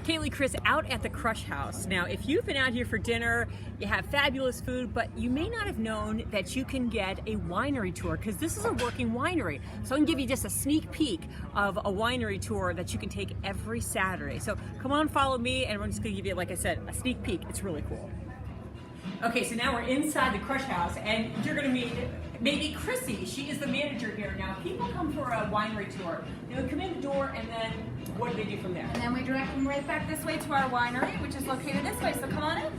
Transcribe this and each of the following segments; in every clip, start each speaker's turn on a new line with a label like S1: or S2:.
S1: Kaylee, Chris, out at the Crush House. Now, if you've been out here for dinner, you have fabulous food, but you may not have known that you can get a winery tour, because this is a working winery. So I can give you just a sneak peek of a winery tour that you can take every Saturday. So come on, follow me, and we're just gonna give you, like I said, a sneak peek. It's really cool. Okay, so now we're inside the Crush House, and you're gonna meet maybe Chrissy. She is the manager here. Now, people come for a winery tour. They would come in the door, and then what do they do from there?
S2: And then we direct them right back this way to our winery, which is located this way, so come on in.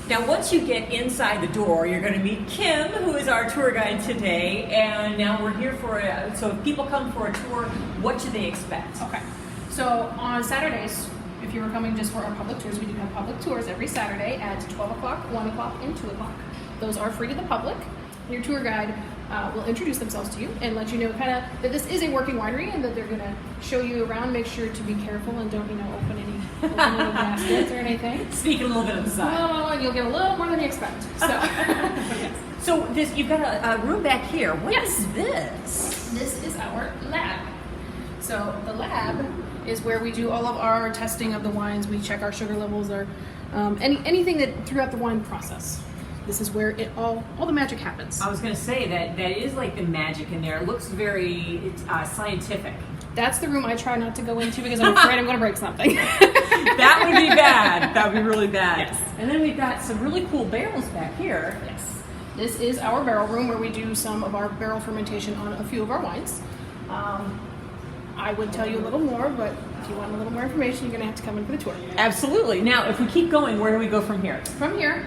S1: Now, once you get inside the door, you're going to meet Kim, who is our tour guide today, and now we're here for so if people come for a tour, what should they expect?
S2: Okay, so on Saturdays, if you were coming just for our public tours, we do have public tours every Saturday at 12 o'clock, 1 o'clock, and 2 o'clock. Those are free to the public. Your tour guide will introduce themselves to you and let you know kind of that this is a working winery and that they're going to show you around. Make sure to be careful and don't, open any baskets or anything.
S1: Sneak a little bit inside.
S2: And you'll get a little more than you expect. So, yes.
S1: So you've got a room back here. What is this?
S2: This is our lab. So the lab is where we do all of our testing of the wines. We check our sugar levels or anything that throughout the wine process. This is where it all the magic happens.
S1: I was going to say that is like the magic in there. It looks very scientific.
S2: That's the room I try not to go into because I'm afraid I'm going to break something.
S1: That would be bad. That would be really bad.
S2: Yes.
S1: And then we've got some really cool barrels back here.
S2: Yes. This is our barrel room where we do some of our barrel fermentation on a few of our wines. I would tell you a little more, but if you want a little more information, you're going to have to come in for the tour.
S1: Absolutely. Now, if we keep going, where do we go from here?
S2: From here,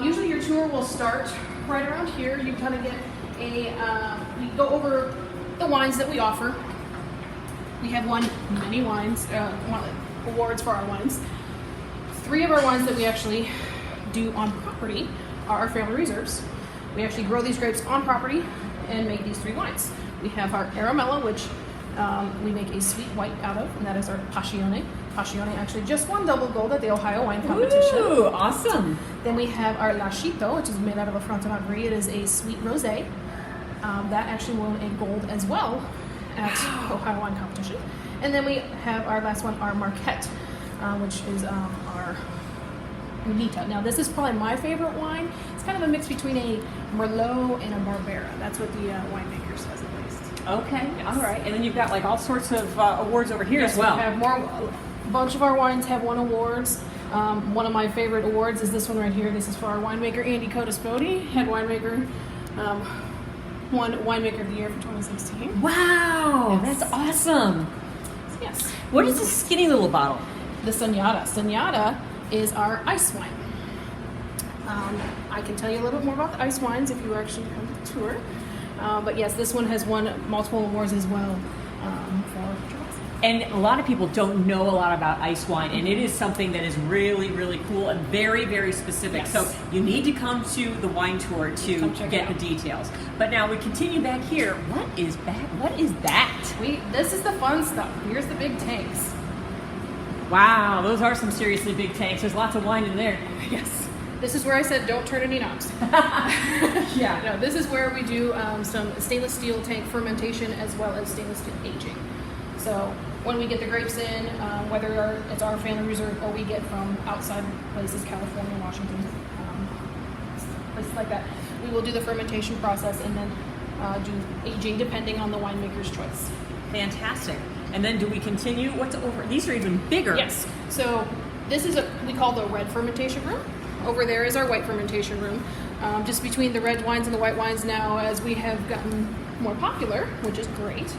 S2: usually your tour will start right around here. You kind of get we go over the wines that we offer. We have won many wines, awards for our wines. 3 of our wines that we actually do on property are our family reserves. We actually grow these grapes on property and make these 3 wines. We have our Aramella, which we make a sweet white out of, and that is our Passione. Passione actually just won double gold at the Ohio Wine Competition.
S1: Ooh, awesome.
S2: Then we have our Lascito, which is made out of a Frontenac Brie. It is a sweet rosé. That actually won a gold as well at Ohio Wine Competition. And then we have our last one, our Marquette, which is our Unita. Now, this is probably my favorite wine. It's kind of a mix between a Merlot and a Barbera. That's what the winemaker says, at least.
S1: Okay, yes. All right. And then you've got like all sorts of awards over here as well.
S2: We have a bunch of our wines have won awards. One of my favorite awards is this one right here. This is for our winemaker, Andy Codaspodi, head winemaker. Won Winemaker of the Year for 2016.
S1: Wow,
S2: Yes.
S1: that's awesome.
S2: Yes.
S1: What is this skinny little bottle?
S2: The Sognata. Sognata is our ice wine. I can tell you a little bit more about the ice wines if you actually come to the tour. But yes, this one has won multiple awards as well for Gervasi.
S1: And a lot of people don't know a lot about ice wine, and it is something that is really, really cool and very, very specific.
S2: Yes.
S1: So you need to come to the wine tour to get the details. But now we continue back here. What is back? What is that?
S2: This is the fun stuff. Here's the big tanks.
S1: Wow, those are some seriously big tanks. There's lots of wine in there.
S2: Yes. This is where I said don't turn any knobs.
S1: Yeah.
S2: No, this is where we do some stainless steel tank fermentation as well as stainless steel aging. So when we get the grapes in, whether it's our family reserve or we get from outside places, California, Washington, places like that, we will do the fermentation process and then do aging depending on the winemaker's choice.
S1: Fantastic. And then do we continue? What's over? These are even bigger.
S2: Yes. So this is we call the red fermentation room. Over there is our white fermentation room. Just between the red wines and the white wines now, as we have gotten more popular, which is great,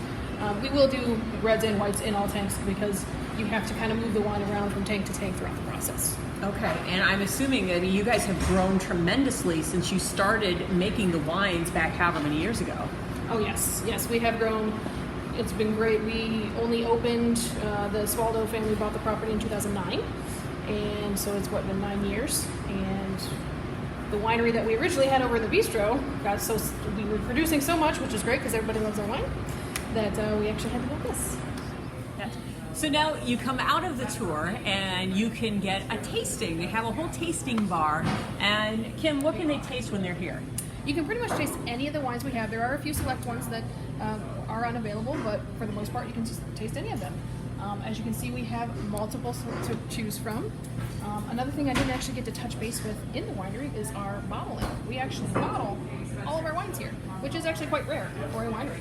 S2: we will do reds and whites in all tanks because you have to kind of move the wine around from tank to tank throughout the process.
S1: Okay, and I'm assuming that you guys have grown tremendously since you started making the wines back however many years ago.
S2: Oh yes, yes, we have grown. It's been great. We only opened, the Swaldo family bought the property in 2009, and so it's been 9 years. And the winery that we originally had over in the bistro we were producing so much, which is great because everybody loves our wine, that we actually had to build this.
S1: So now you come out of the tour and you can get a tasting. They have a whole tasting bar. And Kim, what can they taste when they're here?
S2: You can pretty much taste any of the wines we have. There are a few select ones that are unavailable, but for the most part, you can just taste any of them. As you can see, we have multiple to choose from. Another thing I didn't actually get to touch base with in the winery is our bottling. We actually bottle all of our wines here, which is actually quite rare for a winery.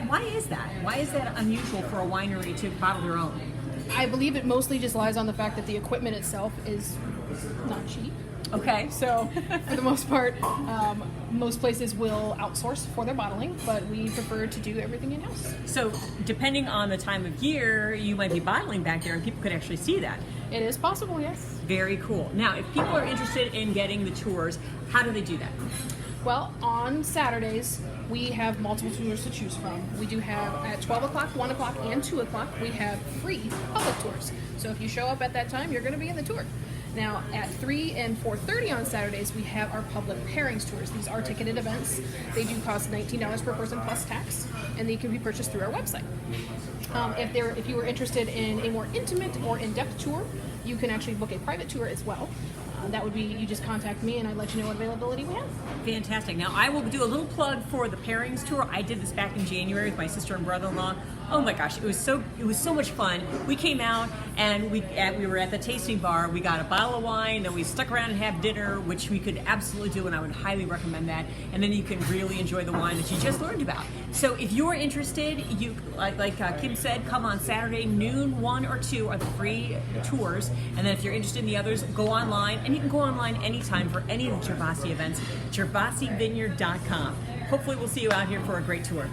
S1: Why is that? Why is that unusual for a winery to bottle their own?
S2: I believe it mostly just lies on the fact that the equipment itself is not cheap.
S1: Okay.
S2: So, for the most part, most places will outsource for their bottling, but we prefer to do everything in-house.
S1: So, depending on the time of year, you might be bottling back there and people could actually see that.
S2: It is possible, yes.
S1: Very cool. Now, if people are interested in getting the tours, how do they do that?
S2: Well, on Saturdays, we have multiple tours to choose from. We do have at 12 o'clock, 1 o'clock, and 2 o'clock, we have free public tours. So if you show up at that time, you're going to be in the tour. Now, at 3 and 4:30 on Saturdays, we have our public pairings tours. These are ticketed events. They do cost $19 per person plus tax, and they can be purchased through our website. If you were interested in a more intimate or in-depth tour, you can actually book a private tour as well. That would be, you just contact me and I'd let you know what availability we have.
S1: Fantastic. Now, I will do a little plug for the pairings tour. I did this back in January with my sister and brother-in-law. Oh my gosh, it was so much fun. We came out and we were at the tasting bar. We got a bottle of wine, then we stuck around and have dinner, which we could absolutely do, and I would highly recommend that. And then you can really enjoy the wine that you just learned about. So if you're interested, you like Kim said, come on Saturday, noon, 1 or 2 are the free tours. And then if you're interested in the others, go online, and you can go online anytime for any of the Gervasi events, gervasivineyard.com. Hopefully we'll see you out here for a great tour.